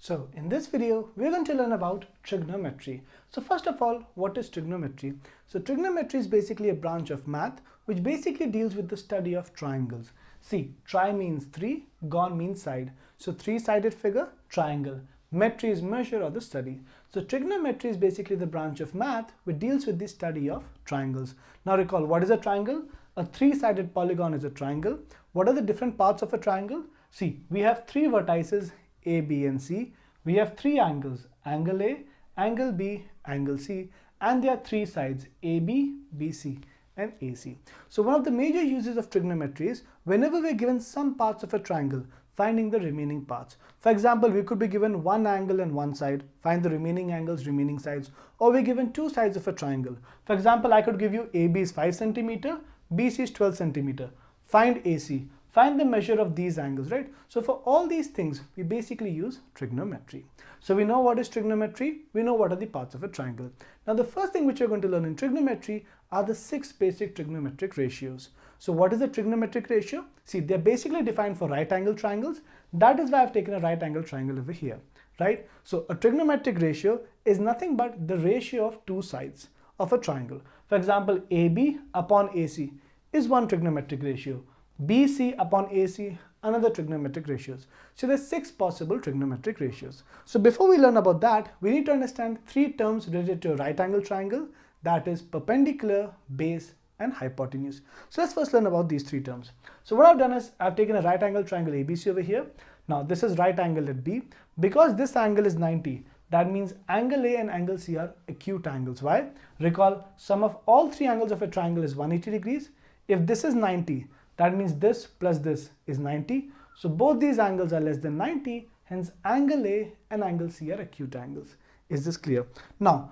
So in this video, we're going to learn about trigonometry. So first of all, what is trigonometry? So trigonometry is basically a branch of math which basically deals with the study of triangles. See, tri means three, gon means side. So three-sided figure, triangle. Metry is measure or the study. So trigonometry is basically the branch of math which deals with the study of triangles. Now recall, what is a triangle? A three-sided polygon is a triangle. What are the different parts of a triangle? See, we have three vertices A, B and C. We have three angles, angle A, angle B, angle C, and there are three sides AB, BC and AC. So one of the major uses of trigonometry is whenever we're given some parts of a triangle, finding the remaining parts. For example, we could be given one angle and one side, find the remaining angles, remaining sides, or we're given two sides of a triangle. For example, I could give you AB is 5 centimeter, BC is 12 centimeter. Find AC. Find the measure of these angles, right? So for all these things, we basically use trigonometry. So we know what is trigonometry, we know what are the parts of a triangle. Now the first thing which we're going to learn in trigonometry are the 6 basic trigonometric ratios. So what is a trigonometric ratio? See, they're basically defined for right angle triangles. That is why I've taken a right angle triangle over here, right? So a trigonometric ratio is nothing but the ratio of two sides of a triangle. For example, AB upon AC is one trigonometric ratio. BC upon AC, another trigonometric ratios. So there's 6 possible trigonometric ratios. So before we learn about that, we need to understand 3 terms related to a right angle triangle, that is perpendicular, base and hypotenuse. So let's first learn about these 3 terms. So what I've done is I've taken a right angle triangle ABC over here. Now this is right angle at B. Because this angle is 90, that means angle A and angle C are acute angles. Why? Recall, sum of all 3 angles of a triangle is 180 degrees. If this is 90, that means this plus this is 90. So both these angles are less than 90. Hence angle A and angle C are acute angles. Is this clear? Now,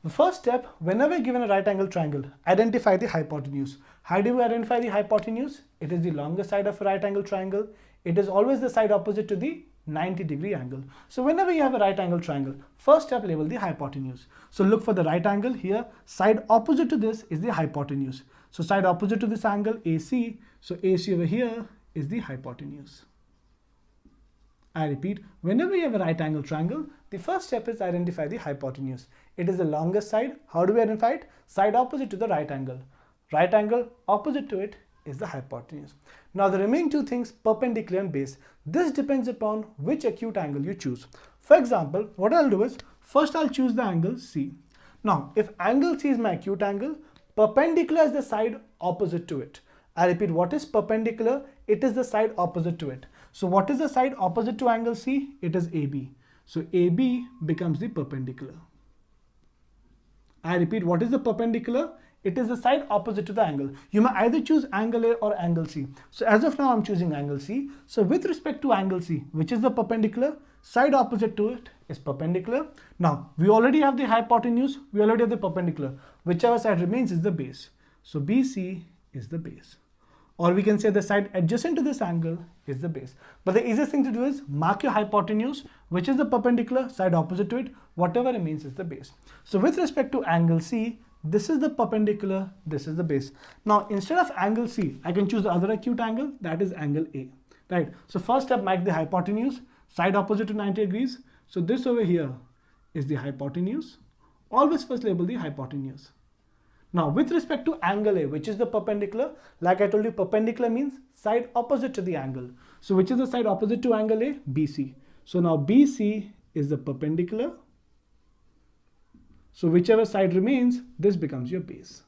the first step, whenever given a right angle triangle, identify the hypotenuse. How do we identify the hypotenuse? It is the longest side of a right angle triangle. It is always the side opposite to the 90-degree angle. So whenever you have a right angle triangle, first step, label the hypotenuse. So look for the right angle here. Side opposite to this is the hypotenuse. So side opposite to this angle, AC. So AC over here is the hypotenuse. I repeat, whenever you have a right angle triangle, the first step is identify the hypotenuse. It is the longest side. How do we identify it? Side opposite to the right angle. Right angle opposite to it is the hypotenuse. Now the remaining 2 things, perpendicular and base. This depends upon which acute angle you choose. For example, what I'll do is, first I'll choose the angle C. Now, if angle C is my acute angle, perpendicular is the side opposite to it. I repeat, what is perpendicular? It is the side opposite to it. So what is the side opposite to angle C? It is AB. So AB becomes the perpendicular. I repeat, what is the perpendicular? It is the side opposite to the angle. You may either choose angle A or angle C. So as of now, I'm choosing angle C. So with respect to angle C, which is the perpendicular, side opposite to it is perpendicular. Now, we already have the hypotenuse, we already have the perpendicular. Whichever side remains is the base. So BC is the base. Or we can say the side adjacent to this angle is the base. But the easiest thing to do is mark your hypotenuse, which is the perpendicular, side opposite to it, whatever remains is the base. So with respect to angle C, this is the perpendicular, this is the base. Now instead of angle C, I can choose the other acute angle, that is angle A. Right? So first step, mark the hypotenuse, side opposite to 90 degrees. So this over here is the hypotenuse. Always first label the hypotenuse. Now with respect to angle A, which is the perpendicular, like I told you, perpendicular means side opposite to the angle. So which is the side opposite to angle A? BC. So now BC is the perpendicular. So whichever side remains, this becomes your base.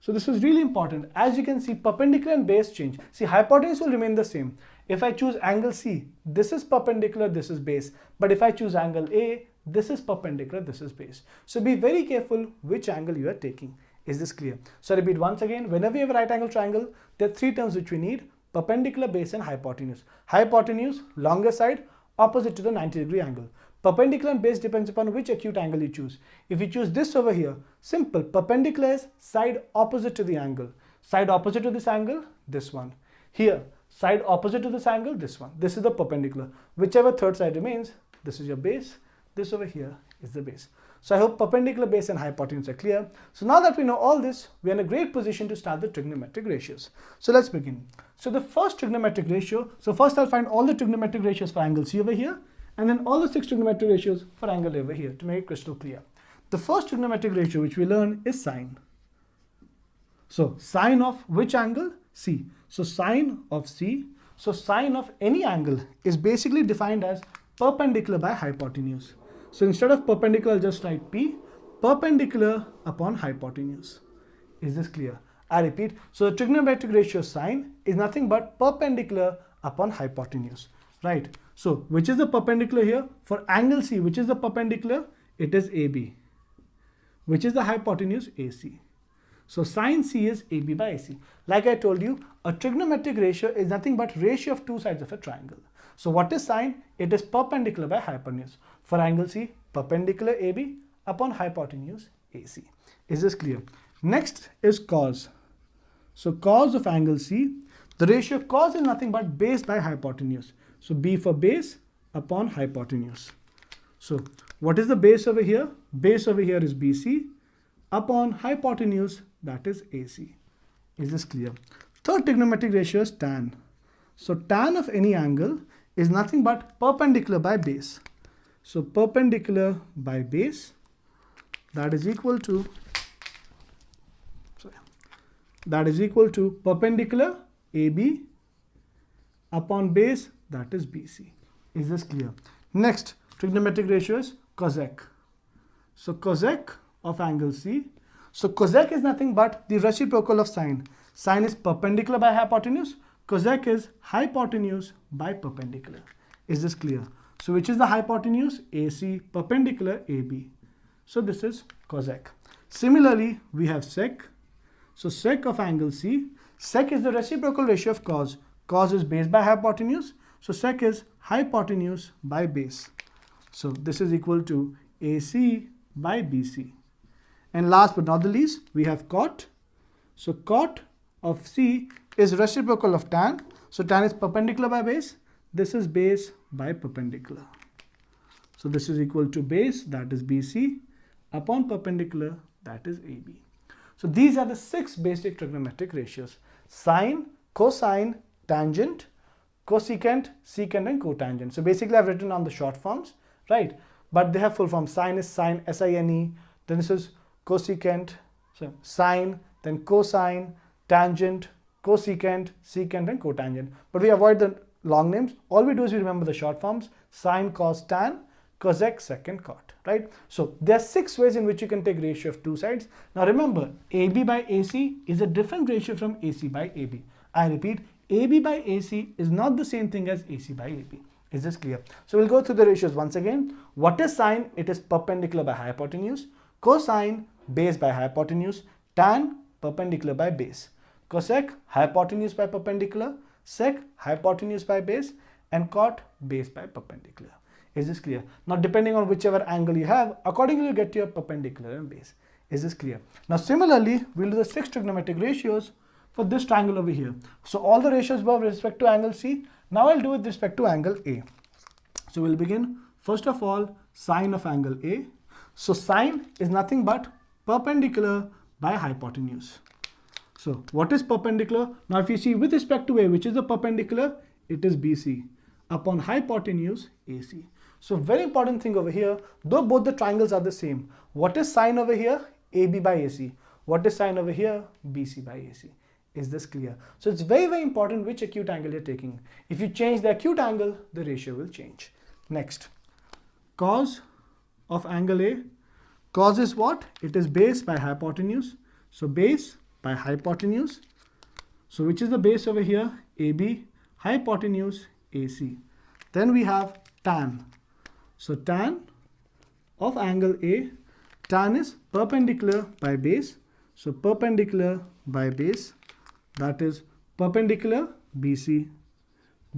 So this is really important. As you can see, perpendicular and base change. See, hypotenuse will remain the same. If I choose angle C, this is perpendicular, this is base. But if I choose angle A, this is perpendicular, this is base. So be very careful which angle you are taking. Is this clear? So I repeat once again, whenever you have a right angle triangle, there are 3 terms which we need: perpendicular, base and hypotenuse. Hypotenuse, longer side, opposite to the 90-degree angle. Perpendicular and base depends upon which acute angle you choose. If you choose this over here, simple, perpendicular is side opposite to the angle. Side opposite to this angle, this one. Here, side opposite to this angle, this one. This is the perpendicular. Whichever third side remains, this is your base. This over here is the base. So I hope perpendicular, base and hypotenuse are clear. So now that we know all this, we are in a great position to start the trigonometric ratios. So let's begin. So the first trigonometric ratio, so first I'll find all the trigonometric ratios for angle C over here. and then all the 6 trigonometric ratios for angle A over here to make it crystal clear. The first trigonometric ratio which we learn is sine. So sine of which angle? C. So sine of C. So sine of any angle is basically defined as perpendicular by hypotenuse. So instead of perpendicular, I'll just write P, perpendicular upon hypotenuse. Is this clear? I repeat, so the trigonometric ratio sine is nothing but perpendicular upon hypotenuse, right? So which is the perpendicular here? For angle C, which is the perpendicular? It is AB. Which is the hypotenuse? AC. So sine C is AB by AC. Like I told you, a trigonometric ratio is nothing but ratio of two sides of a triangle. So what is sine? It is perpendicular by hypotenuse. For angle C, perpendicular AB upon hypotenuse AC. Is this clear? Next is cos. So cos of angle C, the ratio cos is nothing but base by hypotenuse. So B for base upon hypotenuse. So what is the base over here? Base over here is BC upon hypotenuse, that is AC. Is this clear? Third trigonometric ratio is tan. So tan of any angle is nothing but perpendicular by base. So perpendicular by base, that is equal to perpendicular AB upon base, that is BC. Is this clear? Next trigonometric ratio is Cosec. So Cosec of angle C. So Cosec is nothing but the reciprocal of sine. Sine is perpendicular by hypotenuse. Cosec is hypotenuse by perpendicular. Is this clear? So which is the hypotenuse? AC, perpendicular AB. So this is Cosec. Similarly, we have sec. So sec of angle C. Sec is the reciprocal ratio of cos. Cos is base by hypotenuse. So sec is hypotenuse by base. So this is equal to AC by BC. And last but not the least, we have cot. So cot of C is reciprocal of tan. So tan is perpendicular by base. This is base by perpendicular. So this is equal to base, that is BC, upon perpendicular, that is AB. So these are the 6 basic trigonometric ratios: sine, cosine, tangent, cosecant, secant, and cotangent. So basically I've written on the short forms, right? But they have full form. Sine is sine, S-I-N-E. Then this is cosecant, so sine, then cosine, tangent, cosecant, secant, and cotangent. But we avoid the long names. All we do is we remember the short forms: sine, cos, tan, cosec, sec, and cot, right? So there are 6 ways in which you can take ratio of two sides. Now remember, AB by AC is a different ratio from AC by AB. I repeat, AB by AC is not the same thing as AC by AB. Is this clear? So we'll go through the ratios once again. What is sine? It is perpendicular by hypotenuse. Cosine, base by hypotenuse. Tan, perpendicular by base. Cosec, hypotenuse by perpendicular. Sec, hypotenuse by base. And cot, base by perpendicular. Is this clear? Now depending on whichever angle you have, accordingly you get your perpendicular and base. Is this clear? Now similarly, we'll do the 6 trigonometric ratios for this triangle over here. So all the ratios were with respect to angle C. Now I'll do with respect to angle A. So we'll begin first of all sine of angle A. So sine is nothing but perpendicular by hypotenuse. So what is perpendicular? Now if you see with respect to A, which is the perpendicular, it is BC upon hypotenuse AC. So very important thing over here, though both the triangles are the same, what is sine over here? AB by AC. What is sine over here? BC by AC. Is this clear? So it's very, very important which acute angle you're taking. If you change the acute angle, the ratio will change. Next, cos of angle A. Cos is what? It is base by hypotenuse. So base by hypotenuse. So which is the base over here? AB, hypotenuse, AC. Then we have tan. So tan of angle A. Tan is perpendicular by base. So perpendicular by base. That is perpendicular BC,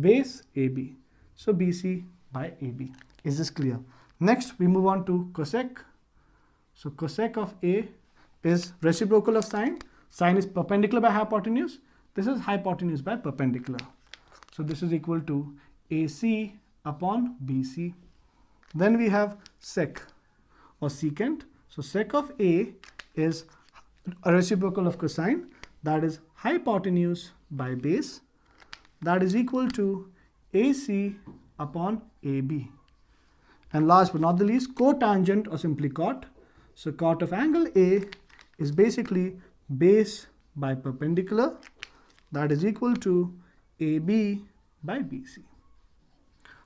base AB. So BC by AB. Is this clear? Next, we move on to cosec. So cosec of A is reciprocal of sine. Sine is perpendicular by hypotenuse. This is hypotenuse by perpendicular. So this is equal to AC upon BC. Then we have sec or secant. So sec of A is a reciprocal of cosine. That is hypotenuse by base. That is equal to AC upon AB. And last but not the least, cotangent or simply cot. So cot of angle A is basically base by perpendicular, that is equal to AB by BC.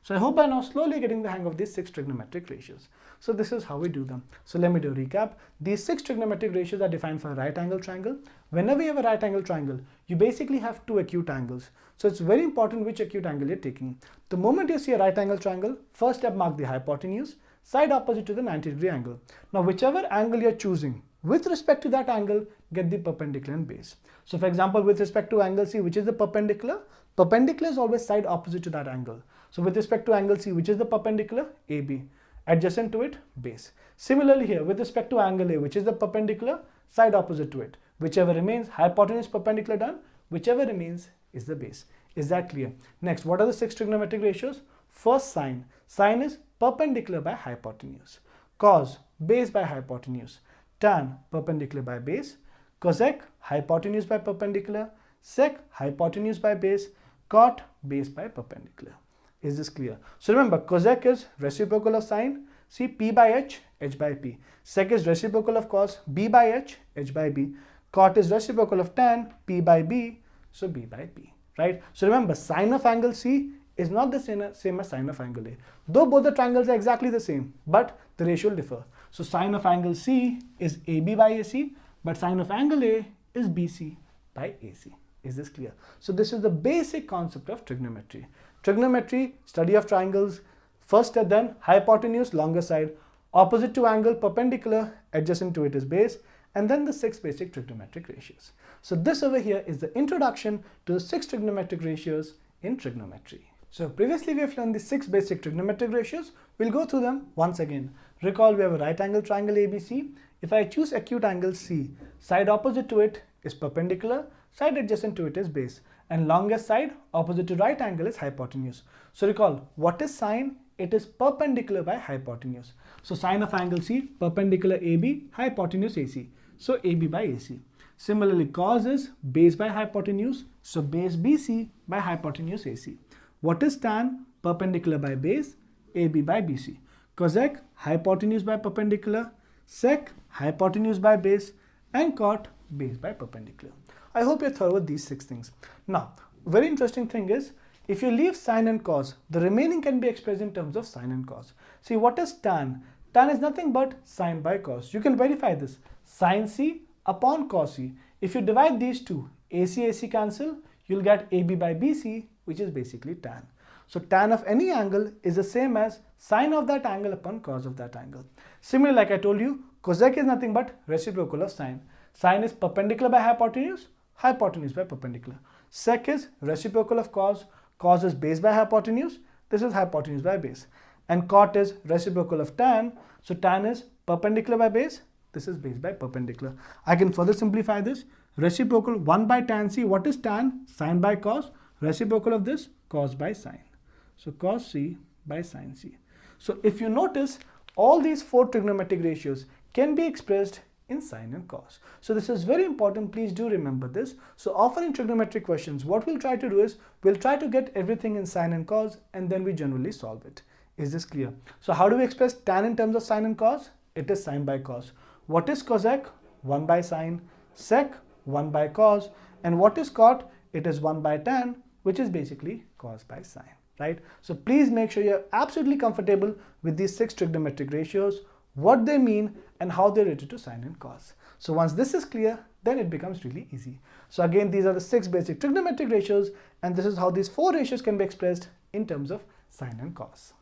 So I hope by now slowly getting the hang of these 6 trigonometric ratios. So this is how we do them. So let me do a recap. These 6 trigonometric ratios are defined for a right angle triangle. Whenever you have a right angle triangle, you basically have 2 acute angles. So it's very important which acute angle you're taking. The moment you see a right angle triangle, first step mark the hypotenuse, side opposite to the 90-degree angle. Now whichever angle you're choosing, with respect to that angle, get the perpendicular and base. So for example, with respect to angle C, which is the perpendicular, perpendicular is always side opposite to that angle. So with respect to angle C, which is the perpendicular, AB, adjacent to it, base. Similarly here, with respect to angle A, which is the perpendicular, side opposite to it. Whichever remains, hypotenuse perpendicular done, whichever remains is the base. Is that clear? Next, what are the 6 trigonometric ratios? First, sine. Sine is perpendicular by hypotenuse. Cos, base by hypotenuse. Tan, perpendicular by base. Cosec, hypotenuse by perpendicular. Sec, hypotenuse by base. Cot, base by perpendicular. Is this clear? So remember, cosec is reciprocal of sine. See, P by H, H by P. Sec is reciprocal of cos, B by H, H by B. Cot is reciprocal of tan, P by B, so B by P. Right? So remember, sine of angle C is not the same as sine of angle A. Though both the triangles are exactly the same, but the ratio will differ. So sine of angle C is AB by AC, but sine of angle A is BC by AC. Is this clear? So this is the basic concept of trigonometry. Trigonometry, study of triangles. First step then, hypotenuse, longer side, opposite to angle, perpendicular, adjacent to it is base, and then the 6 basic trigonometric ratios. So this over here is the introduction to the 6 trigonometric ratios in trigonometry. So previously we have learned the 6 basic trigonometric ratios. We'll go through them once again. Recall we have a right angle triangle ABC. If I choose acute angle C, side opposite to it is perpendicular, side adjacent to it is base, and longest side opposite to right angle is hypotenuse. So recall, what is sine? It is perpendicular by hypotenuse. So sine of angle C, perpendicular AB, hypotenuse AC. So AB by AC. Similarly, cos is base by hypotenuse. So base BC by hypotenuse AC. What is tan? Perpendicular by base, AB by BC. Cosec, hypotenuse by perpendicular. Sec, hypotenuse by base. And cot, base by perpendicular. I hope you're thorough with these 6 things. Now, very interesting thing is, if you leave sine and cos, the remaining can be expressed in terms of sine and cos. See, what is tan? Tan is nothing but sine by cos. You can verify this. Sine C upon cos C. If you divide these two, AC cancel, you'll get AB by BC, which is basically tan. So tan of any angle is the same as sine of that angle upon cos of that angle. Similarly, like I told you, cosec is nothing but reciprocal of sine. Sine is perpendicular by hypotenuse, hypotenuse by perpendicular. Sec is reciprocal of cos, cos is base by hypotenuse, this is hypotenuse by base. And cot is reciprocal of tan, so tan is perpendicular by base, this is base by perpendicular. I can further simplify this. Reciprocal 1 by tan C, what is tan? Sine by cos, reciprocal of this, cos by sine. So cos C by sine C. So if you notice, all these 4 trigonometric ratios can be expressed in sine and cos. So this is very important, please do remember this. So often in trigonometric questions, what we'll try to do is, we'll try to get everything in sine and cos, and then we generally solve it. Is this clear? So how do we express tan in terms of sine and cos? It is sine by cos. What is cosec? 1 by sine. Sec? 1 by cos. And what is cot? It is 1 by tan, which is basically cos by sine, right? So please make sure you're absolutely comfortable with these 6 trigonometric ratios, what they mean, and how they're related to sine and cos. So once this is clear, then it becomes really easy. So again, these are the 6 basic trigonometric ratios, and this is how these 4 ratios can be expressed in terms of sine and cos.